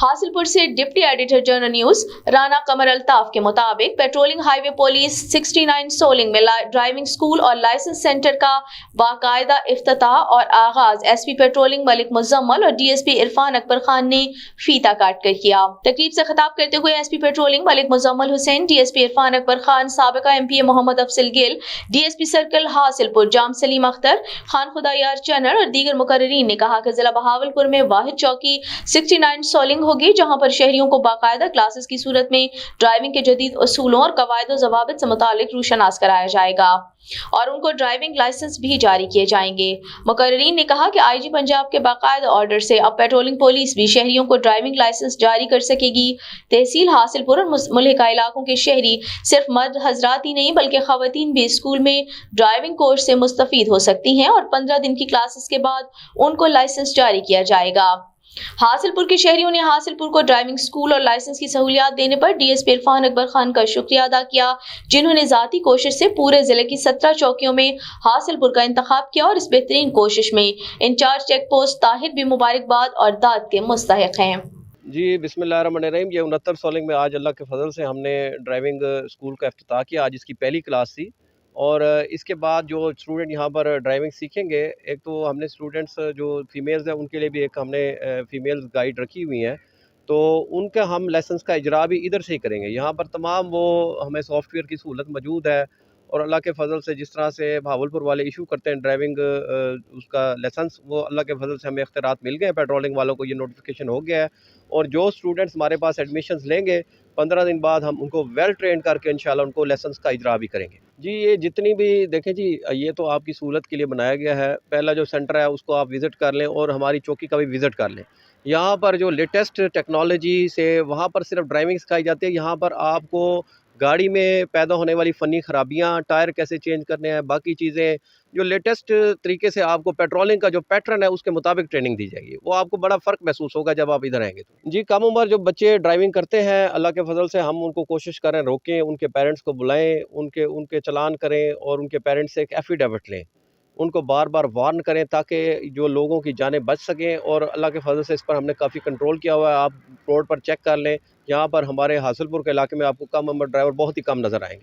हासिलपुर से deputy editor general news Rana Qamar Altaf के मुताबिक पेट्रोलिंग हाईवे पुलिस 69 सोलिंग में ड्राइविंग स्कूल और लाइसेंस सेंटर का बाकायदा इफ्तिताह और आगाज एसपी पेट्रोलिंग मलिक मुजम्मल और डीएसपी इरफान अकबर खान ने फीता काट कर किया। तकरीब से खिताब करते हुए SP patrolling Malik Muzammil Hussain, DSP Irfan Akbar Khan, साबिका MPA Muhammad Afzal Gill, DSP circle Hasilpur Jam Saleem Akhtar, Khan Khudayar Chanar और दीगर मुकर्रीन ने कहा कि जिला बहावलपुर में वाहिद चौकी 69 सोलिंग होगी जहां पर शहरियों को बाकायदा क्लासेस की सूरत में ड्राइविंग के जदीद उसूलों और कवायद ज़वाबित से मुतालिक रूशनास कराया जाएगा और उनको ड्राइविंग लाइसेंस भी जारी किए जाएंगे। मुकर्रीन ने कहा कि आईजी पंजाब के बाकायदा ऑर्डर से अब पेट्रोलिंग पुलिस भी शहरियों को ड्राइविंग लाइसेंस जारी कर सकेगी। तहसील हासिलपुर और मुल्हिका इलाकों के शहरी सिर्फ मर्द हजरात ही नहीं बल्कि खवातीन भी स्कूल में ड्राइविंग कोर्स से मुस्तफीद हो सकती हैं और 15 दिन की क्लासेस के बाद उनको लाइसेंस जारी किया जाएगा। हासिलपुर के शहरियों ने हासिलपुर को ड्राइविंग स्कूल और लाइसेंस की सहूलियात देने पर डीएसपी इरफान अकबर खान का शुक्रिया अदा किया, जिन्होंने जाती कोशिश से पूरे जिले की 17 चौकियों में हासिलपुर का इंतखाब किया और इस बेहतरीन कोशिश में इंचार्ज चेक पोस्ट ताहिर भी मुबारकबाद और दाद के मुस्तहिक हैं। जी बिस्मिल्लाहिर्रहमानिर्रहीम। ये 69 सोलिंग में आज अल्लाह के फजल से हमने ड्राइविंग स्कूल का इफ्तिताह किया। आज इसकी पहली क्लास थी और इसके बाद जो स्टूडेंट यहाँ पर ड्राइविंग सीखेंगे, एक तो हमने स्टूडेंट्स जो फीमेल्स हैं उनके लिए भी एक हमने फीमेल्स गाइड रखी हुई हैं, तो उनका हम लाइसेंस का इजरा भी इधर से ही करेंगे। यहाँ पर तमाम वो हमें सॉफ्टवेयर की सहूलत मौजूद है और अल्लाह के फजल से जिस तरह से भावलपुर वाले इशू करते हैं ड्राइविंग उसका लाइसेंस, वो अल्लाह के फजल से हमें इख्तियारात मिल गए हैं। पेट्रोलिंग वालों को ये नोटिफिकेशन हो गया है और जो स्टूडेंट्स हमारे पास एडमिशन्स लेंगे 15 दिन बाद हम उनको वेल ट्रेन करके इंशाल्लाह उनको लाइसेंस का इजरा भी करेंगे। जी ये जितनी भी देखें जी, ये तो आपकी सहूलत के लिए बनाया गया है। पहला जो सेंटर है उसको आप विज़िट कर लें और हमारी चौकी का भी विज़िट कर लें। यहाँ पर जो लेटेस्ट टेक्नोलॉजी से वहाँ पर सिर्फ ड्राइविंग सिखाई जाती है। यहाँ पर आपको गाड़ी में पैदा होने वाली फ़नी ख़राबियाँ, टायर कैसे चेंज करने हैं, बाकी चीज़ें जो लेटेस्ट तरीके से आपको पेट्रोलिंग का जो पैटर्न है उसके मुताबिक ट्रेनिंग दी जाएगी। वो आपको बड़ा फ़र्क महसूस होगा जब आप इधर आएँगे तो। जी कम उम्र जो बच्चे ड्राइविंग करते हैं, अल्लाह के फ़ज़ल से हम उनको कोशिश करें रोकें, उनके पेरेंट्स को बुलाएँ, उनके उनके चालान करें और उनके पेरेंट्स से एक एफ़िडेविट लें। उनको बार-बार वार्न करें ताकि जो लोगों की जानें बच सकें और अल्लाह के फ़ज़ल से इस पर हमने काफ़ी कंट्रोल किया हुआ है। आप रोड पर चेक कर लें, यहाँ पर हमारे हासिलपुर के इलाके में आपको कम उम्र ड्राइवर बहुत ही कम नज़र आएँगे।